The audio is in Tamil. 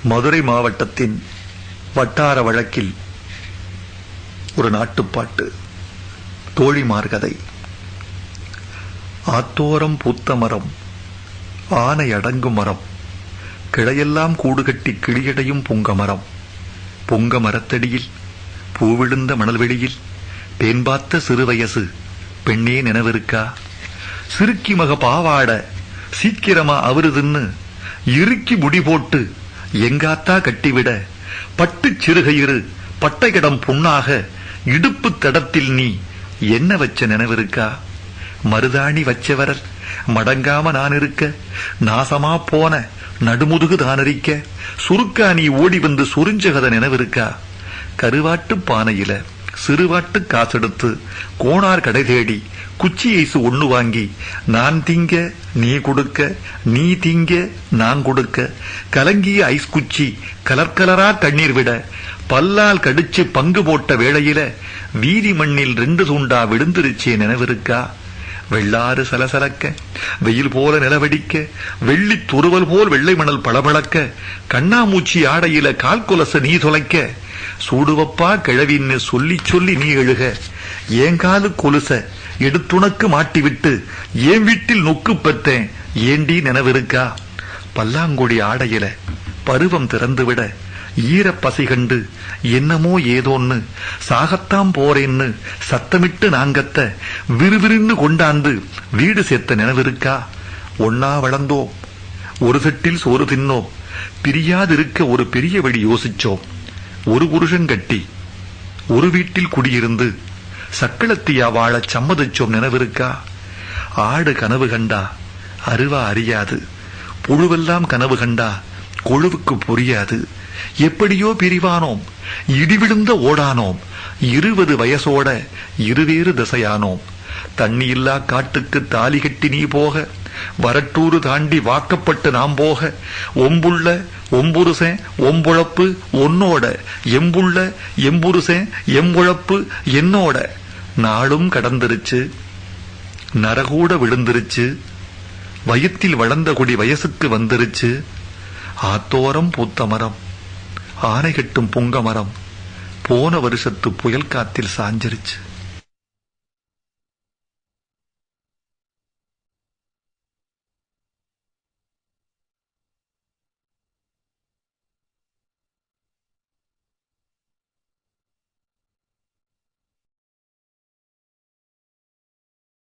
மதுரை மாவட்டத்தின் வட்டார வழக்கில் ஒரு நாட்டுப்பாட்டு. தோழிமார் கதை. ஆத்தோரம் பூத்த மரம், ஆனை அடங்கும் மரம், கிளையெல்லாம் கூடு கட்டி கிளியடையும் புங்க மரம். பொங்க மரத்தடியில் பூவிழுந்த மணல்வெளியில் பேன்பார்த்த சிறுவயசு பெண்ணே நினைவிருக்கா? சிறுக்கி மக பாவாட சீக்கிரமா அவருதுன்னு இறுக்கி முடி போட்டு எங்காத்தா கட்டிவிட, பட்டு சிறுகயிறு பட்டைகிடம் புண்ணாக இடுப்பு தடத்தில் நீ என்ன வச்ச நினைவிருக்கா? மருதாணி வச்ச வரல் மடங்காம நான் இருக்க, நாசமா போன நடுமுதுகு தானரிக்க, சுருக்கா நீ ஓடி வந்து சுரிஞ்சகத நினைவிருக்கா? கருவாட்டு பானையில சிறுவாட்டு காசெடுத்து கோணார் கடை தேடி குச்சி ஐசு ஒண்ணு வாங்கி, நான் திங்க நீ கொடுக்க, நீ திங்க நான் கொடுக்க, கலங்கிய ஐஸ் குச்சி கலர்கலரா கண்ணீர் விட, பல்லால் கடிச்சு பங்கு போட்ட வேளையில வீதி மண்ணில் 2 துண்டா விழுந்துருச்சே நினைவிருக்கா? வெள்ளாறு சலசலக்க, வெயில் போல நிலவடிக்க, வெள்ளி துருவல் போல் வெள்ளை மணல் பளபளக்க, கண்ணாமூச்சி ஆடையில கால் கொலச நீ தொலைக்க, சூடுவப்பா கிழவின்னு சொல்லி சொல்லி நீ எழுக, ஏங்காலு கொலுச எடுத்துணக்கு மாட்டிவிட்டு ஏன் வீட்டில் நொக்கு பெற்றேன் ஏண்டி நினைவிருக்கா? பல்லாங்குடி ஆடையில பருவம் திறந்துவிட, ஈரப்பசி கண்டு என்னமோ ஏதோன்னு சாகத்தாம் போறேன்னு சத்தமிட்டு நாங்கத்த விறுவிறுன்னு கொண்டாந்து வீடு சேர்த்த நினைவிருக்கா? ஒன்னா வளர்ந்தோம், ஒரு செட்டில் சோறு தின்னோம், பிரியாதிருக்க ஒரு பெரிய வழி யோசிச்சோம், ஒரு புருஷன் கட்டி ஒரு வீட்டில் குடியிருந்து சக்களத்தியா வாழ சம்மதிச்சோம் நினைவிருக்கா? ஆடு கனவு கண்டா அருவா அறியாது, புழுவெல்லாம் கனவு கண்டா கொழுவுக்கு புரியாது, எப்படியோ பிரிவானோம், இடிவிழுந்த ஓடானோம், 20 வயசோட இருவேறு திசையானோம், தண்ணியில்லா காட்டுக்கு தாலி கட்டி நீ போக, வரட்டூரு தாண்டி வாக்கப்பட்டு நாம் போக, ஒம்புள்ள ஒம்புருசன் ஒம்புழப்பு ஒன்னோட, எம்புள்ள எம்புருசன் எம்புழப்பு என்னோட, நாளும் கடந்துருச்சு, நரகூட விழுந்துருச்சு, வயிற்றில் வளர்ந்த கொடி வயசுக்கு வந்துருச்சு, ஆத்தோரம் பூத்த மரம், ஆனை கட்டும் புங்க மரம் போன வருஷத்து புயல் காத்தில் சாஞ்சிருச்சு.